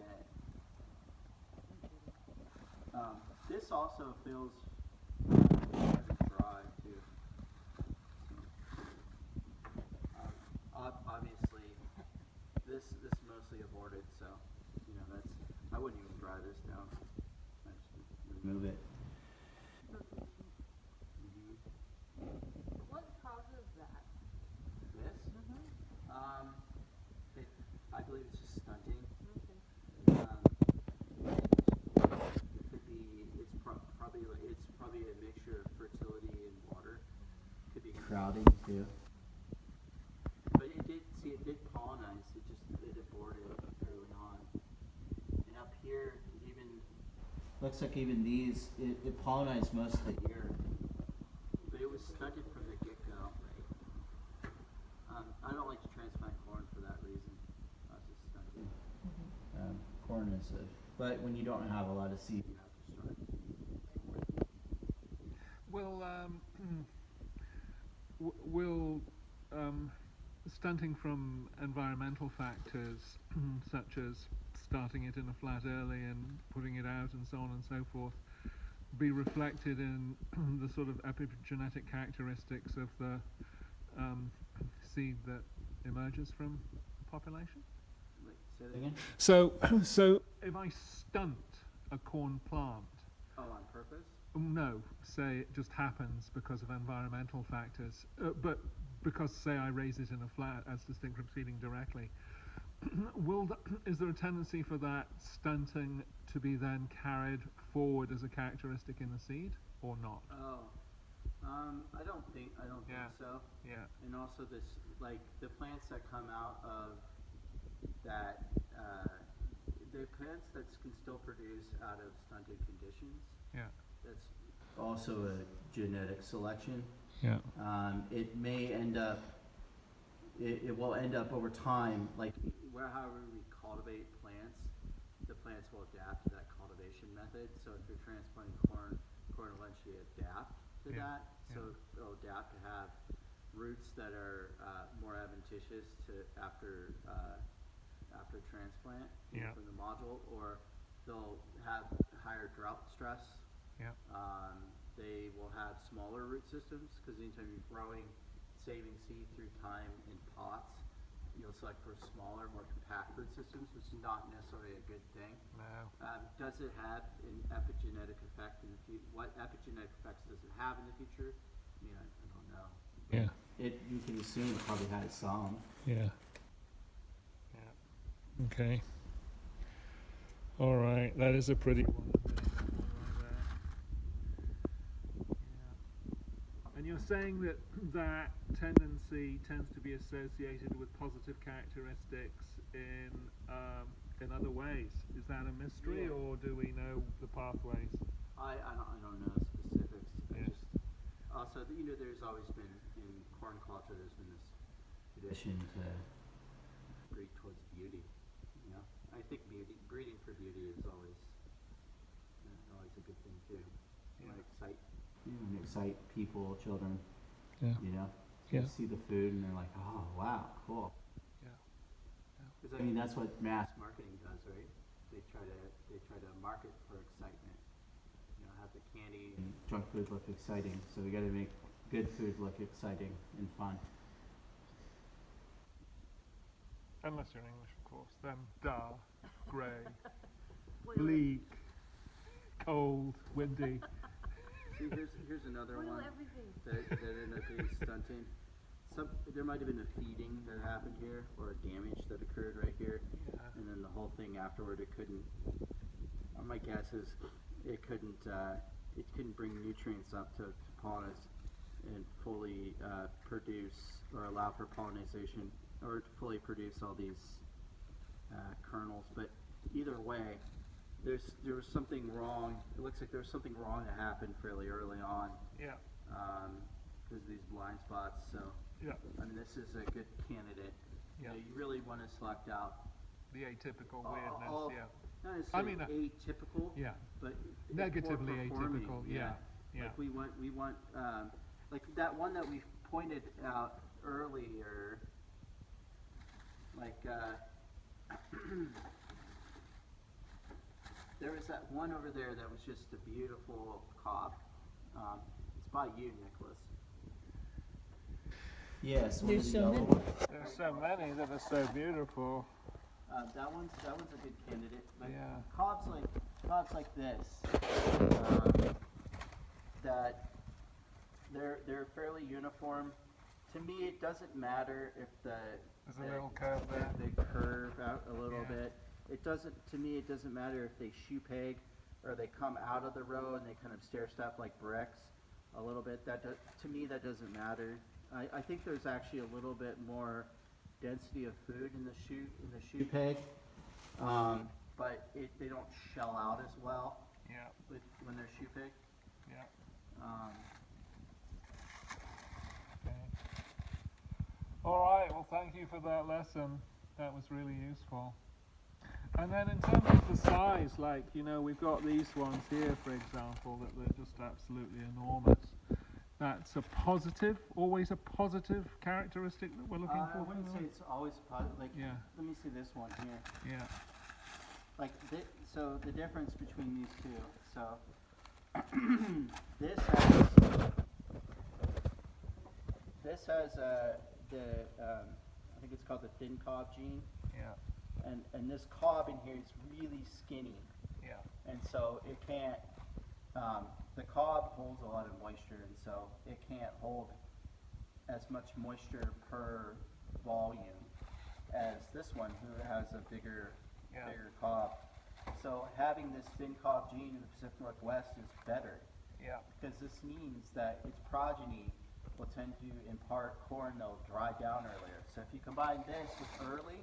in it. This also feels dry too. Obviously, this mostly aborted, so that's I wouldn't even dry this down. I just remove it. What causes that? This? I believe it's just stunting. Okay. It could be. It's probably a mixture of fertility and water. Could be crowding too. But it did pollinize. It aborted early on. And up here, it even looks like even these it pollinized most of the year. But it was stunted from the get-go. I don't like to transplant corn for that reason. I was just stunted. Corn is but when you don't have a lot of seed, you have to start. Will stunting from environmental factors such as starting it in a flat early and putting it out and so on and so forth be reflected in the sort of epigenetic characteristics of the seed that emerges from the population? Wait, say that again? So if I stunt a corn plant, Oh, on purpose? no, say it just happens because of environmental factors, but because, say, I raise it in a flat as distinct from seeding directly, is there a tendency for that stunting to be then carried forward as a characteristic in the seed, or not? Oh, I don't think so. Yeah. And also this, like the plants that come out of that, the plants that can still produce out of stunted conditions. Yeah. That's also a genetic selection. Yeah. It may end up. It will end up over time, like however we cultivate plants, the plants will adapt to that cultivation method. So if you're transplanting corn will eventually adapt to that. So it'll adapt to have roots that are more adventitious to after transplant from the module, or they'll have higher drought stress. Yeah. They will have smaller root systems because anytime you're growing, saving seed through time in pots, you'll select for smaller, more compact root systems, which is not necessarily a good thing. No. Does it have an epigenetic effect in the future? What epigenetic effects does it have in the future? I mean, I don't know. Yeah. You can assume it probably had some. Yeah. Yeah. Okay. All right. That is a pretty one. And you're saying that that tendency tends to be associated with positive characteristics in other ways. Is that a mystery, or do we know the pathways? I don't know specifics. Yeah. I just also there's always been in corn culture there's been this tradition to breed towards beauty. I think breeding for beauty is always a good thing too. Yeah. Excite people, children. Yeah. They see the food and they're like, oh wow, cool. Yeah. Because I mean that's what mass marketing does, right? They try to market for excitement. Have the candy and junk food look exciting. So we got to make good food look exciting and fun. Unless you're English, of course. Then dull, grey, bleak, cold, windy. See, here's another Boil one everything. that ended up being stunting. There might have been a feeding that happened here, or a damage that occurred right here, and then the whole thing afterward, it couldn't. My guess is it couldn't bring nutrients up to pollinize and fully produce or allow for pollination, or to fully produce all these kernels. But either way, there was something wrong. It looks like there was something wrong that happened fairly early on. Yeah. Because of these blind spots. So Yeah. I mean, this is a good candidate. Yeah. You really want to select out The atypical weirdness. Yeah. not necessarily atypical. Yeah. But Negatively more performing. atypical. Yeah. Yeah. Like we want like that one that we pointed out earlier. Like There was that one over there that was just a beautiful cob. It's by you, Nicholas. Yes, one of There's the so yellow many. ones. There's so many that are so beautiful. That one's a good candidate. But Yeah. cobs like this, that they're fairly uniform. To me, it doesn't matter if There's a little curve there. they curve out a little Yeah. bit. It doesn't matter if they shoe peg or they come out of the row and they kind of stair step like bricks a little bit. To me, that doesn't matter. I think there's actually a little bit more density of food in the shoe peg, but they don't shell out as well Yeah. when they're shoe peg. Yeah. Um, Okay. All right. Well, thank you for that lesson. That was really useful. And then in terms of the size, like, we've got these ones here, for example, that they're just absolutely enormous. That's a positive, always a positive characteristic that we're looking I for. wouldn't say it's always positive. Like, Yeah. let me see this one here. Yeah. Like, so the difference between these two. So this has I think it's called the thin cob gene, Yeah. and this cob in here is really skinny, Yeah. and so it can't. The cob holds a lot of moisture, and so it can't hold as much moisture per volume as this one, who has a bigger cob. So having this thin cob gene in the Pacific Northwest is better, Yeah. because this means that its progeny will tend to impart corn that'll dry down earlier. So if you combine this with early,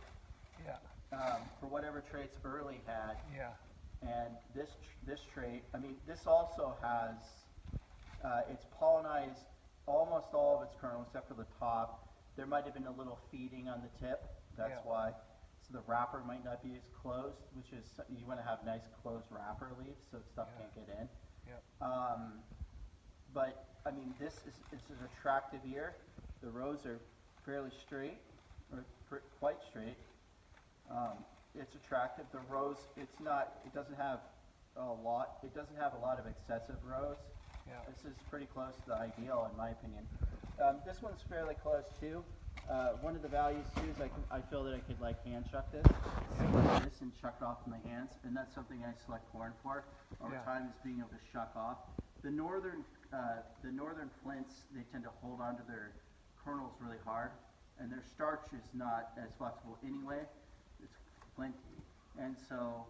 Yeah. for whatever traits early had, Yeah. and this trait, I mean, this also has, it's pollinized almost all of its kernels except for the top. There might have been a little feeding on the tip, that's Yeah. why. So the wrapper might not be as closed, which is, you want to have nice closed wrapper leaves so stuff Yeah. can't get in. Yeah. But I mean, it's an attractive ear. The rows are fairly straight, or quite straight. It's attractive. The rows, it doesn't have a lot of excessive rows. Yeah. This is pretty close to the ideal in my opinion. This one's fairly close too. One of the values too is I feel that I could like hand chuck this, and chuck it off in my hands, and that's something I select corn for over Yeah. time, is being able to shuck off. The northern flints, they tend to hold onto their kernels really hard, and their starch is not as flexible anyway. It's flinty, and so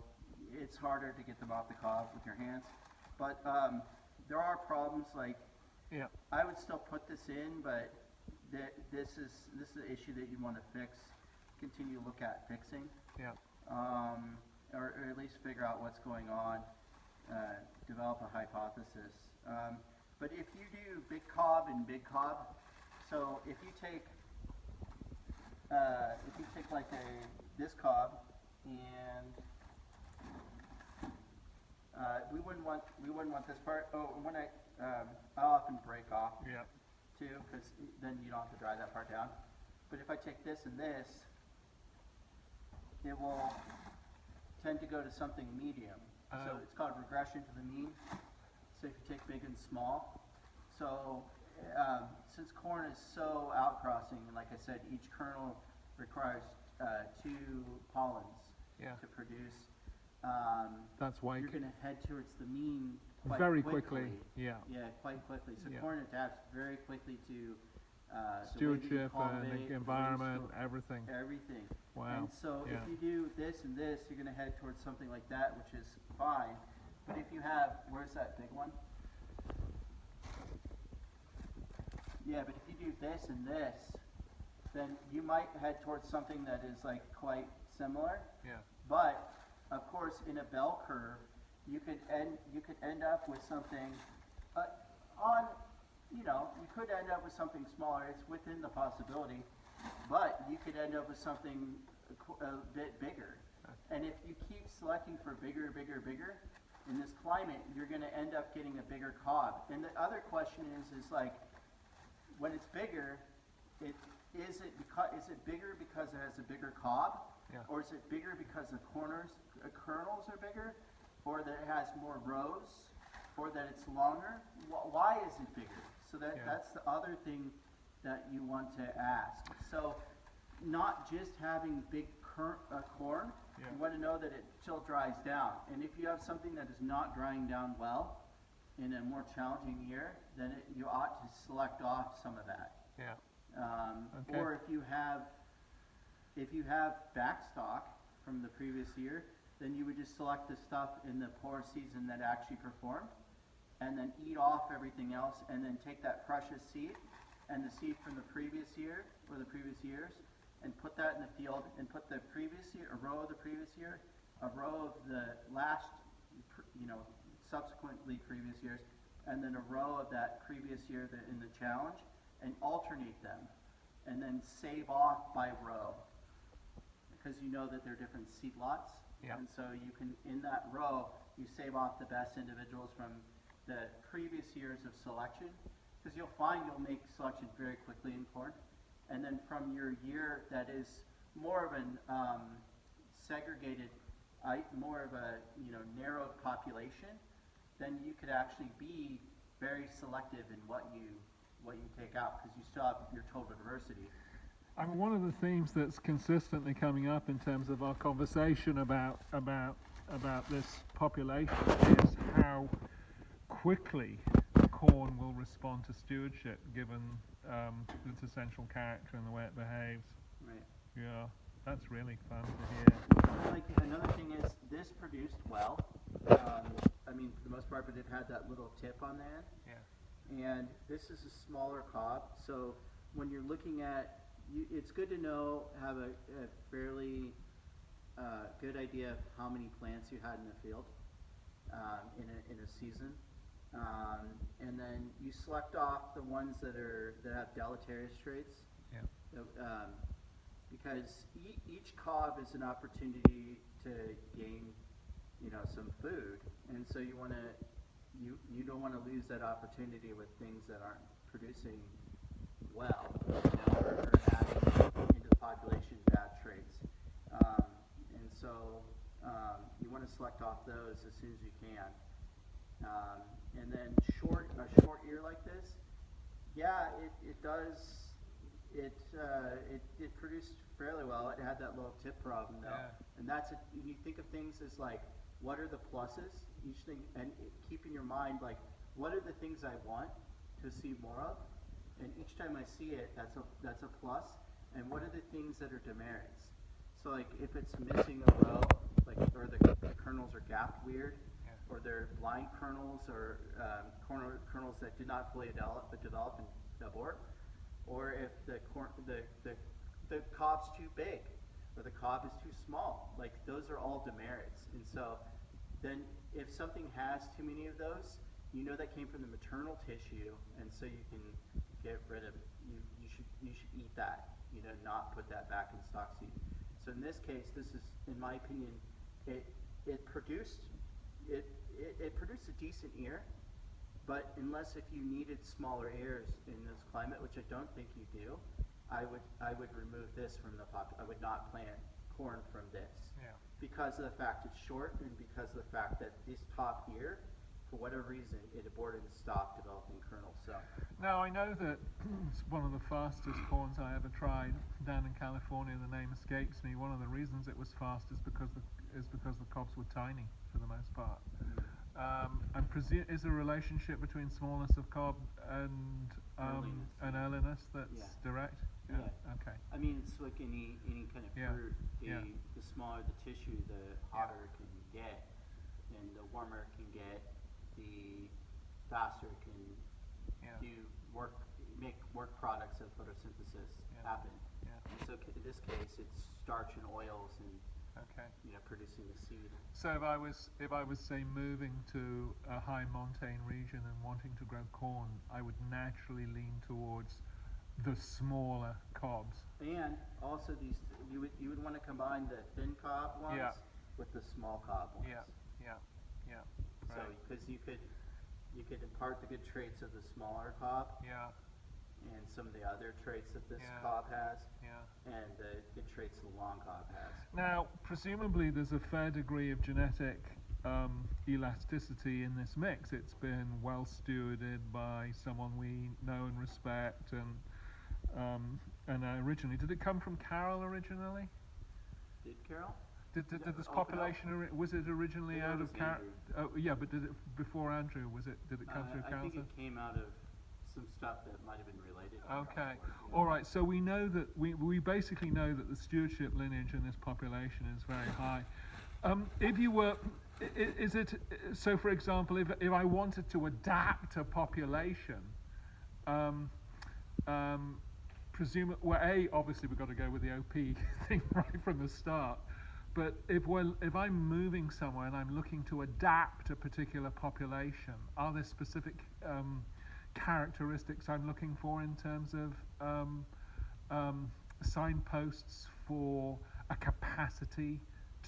it's harder to get them off the cob with your hands. But there are problems, like Yeah. I would still put this in, but this is an issue that you want to fix. Continue to look at fixing, Yeah. or at least figure out what's going on. Develop a hypothesis. But if you do big cob and big cob, so if you take like this cob, and we wouldn't want this part. Oh, when I often break off Yeah. too, because then you don't have to dry that part down. But if I take this and this, it will tend to go to something medium. So it's called regression to the mean. So if you take big and small, so since corn is so outcrossing, and like I said, each kernel requires 2 pollens Yeah. to produce. That's why. You're going to head towards the mean quite Very quickly. Yeah. Yeah, quite quickly. So Yeah. corn adapts very quickly to Stewardship the way that you and cultivate, the environment, waste, everything. everything. Wow. And so Yeah. if you do this and this, you're going to head towards something like that, which is fine. But if you have, where's that big one? Yeah, but if you do this and this, then you might head towards something that is like quite similar. Yeah. But of course, in a bell curve, you could end up with something you could end up with something smaller. It's within the possibility, but you could end up with something a bit bigger. And if you keep selecting for bigger, bigger, bigger, in this climate, you're going to end up getting a bigger cob. And the other question is like, when it's bigger, is it bigger because it has a bigger cob, Yeah. or is it bigger because the kernels are bigger, or that it has more rows, or that it's longer. Why is it bigger? So that's the other thing that you want to ask. So not just having big corn, you want to know that it still dries down. And if you have something that is not drying down well in a more challenging year, then you ought to select off some of that. Okay. Or if you have backstock from the previous year, then you would just select the stuff in the poor season that actually performed, and then eat off everything else, and then take that precious seed and the seed from the previous year or the previous years, and put that in the field, and put the previous year, a row of the previous year, a row of the last, subsequently previous years, and then a row of that previous year in the challenge, and alternate them, and then save off by row, because you know that they're different seed lots, and so you can, in that row, you save off the best individuals from the previous years of selection, because you'll find you'll make selection very quickly in corn, and then from your year that is more of an segregated, more of a narrowed population, then you could actually be very selective in what you take out, because you still have your total diversity. One of the themes that's consistently coming up in terms of our conversation about this population is how quickly corn will respond to stewardship, given its essential character and the way it behaves. Right. Yeah, that's really fun to hear. Like, another thing is, this produced well. I mean, for the most part, but it had that little tip on the end. And this is a smaller cob, so when you're looking at, it's good to have a fairly good idea of how many plants you had in the field in a season, and then you select off the ones that have deleterious traits. Because each cob is an opportunity to gain, some food, and so you don't want to lose that opportunity with things that aren't producing well, or adding into the population bad traits. And so you want to select off those as soon as you can. And then a short ear like this, it does. It produced fairly well. It had that little tip problem though, and you think of things as like, what are the pluses? Each thing, and keep in your mind, like, what are the things I want to see more of? And each time I see it, that's a plus. And what are the things that are demerits? So like, if it's missing a row, like, or the kernels are gapped weird, or they're blind kernels, or kernels that did not fully develop and abort, or if the cob's too big, or the cob is too small, like, those are all demerits. And so then if something has too many of those, that came from the maternal tissue, and so you can get rid of, you should eat that, not put that back in stock seed. So in this case, this is, in my opinion, it produced a decent ear, but unless if you needed smaller ears in this climate, which I don't think you do, I would remove this from the I would not plant corn from this. Because of the fact it's short, and because of the fact that this top ear, for whatever reason, it aborted and stopped developing kernels. So now, I know that it's one of the fastest corns I ever tried down in California. The name escapes me. One of the reasons it was fast is because the cobs were tiny for the most part. And is there a relationship between smallness of cob and earliness that's direct? Okay. I mean, it's like any kind of fruit. The smaller the tissue, the hotter it can get, and the warmer it can get, the faster it can make work products of photosynthesis happen. And so in this case, it's starch and oils and producing the seed. So if I was say moving to a high montane region and wanting to grow corn, I would naturally lean towards the smaller cobs. And also you would want to combine the thin cob ones with the small cob ones. So because you could impart the good traits of the smaller cob. And some of the other traits that this cob has, and the good traits the long cob has. Now, presumably there's a fair degree of genetic elasticity in this mix. It's been well stewarded by someone we know and respect, and originally, did it come from Carol originally? Did Carol? Did Yeah, this oh, population was it originally Yeah, out it of was Carol? Andrew. Oh, yeah, but did it before Andrew? Did it come through I Carol? think it came out of some stuff that might have been related. Okay, Yeah. all right. So we know that we basically know that the stewardship lineage in this population is very high. If you were, is it so? For example, if I wanted to adapt a population, well, obviously we've got to go with the OP thing right from the start. But if I'm moving somewhere and I'm looking to adapt a particular population, are there specific characteristics I'm looking for in terms of signposts for a capacity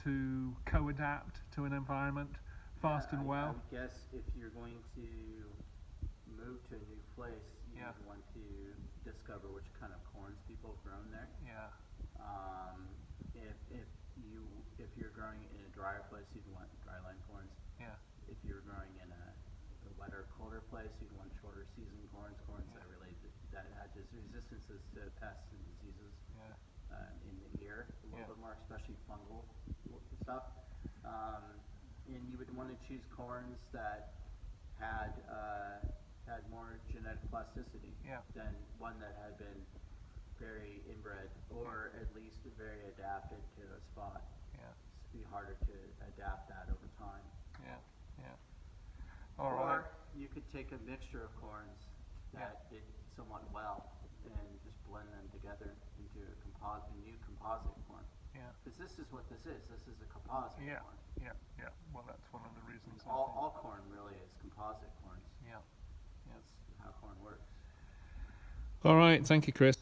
to co-adapt to an environment fast and well? I would guess if you're going to move to a new place, you Yeah. would want to discover which kind of corns people have grown there. Yeah, If you're growing in a drier place, you'd want dryland corns. yeah, If you're growing in a wetter, colder place, you'd want shorter season corns that had just resistances to pests and diseases yeah, in the ear a little Yeah. bit more, especially fungal stuff. And you would want to choose corns that had more genetic plasticity Yeah. than one that had been very inbred or at least very adapted to a spot. yeah, It'd be harder to adapt that over time. yeah, yeah. All right. Or you could take a mixture of corns that did somewhat well and just blend them together into a new composite corn. Yeah, Because this is what this is. This is a composite yeah, corn. yeah, yeah. Well, that's one of the reasons. I think. All corn really is composite corns. Yeah. That's how corn works. All right. Thank you, Chris.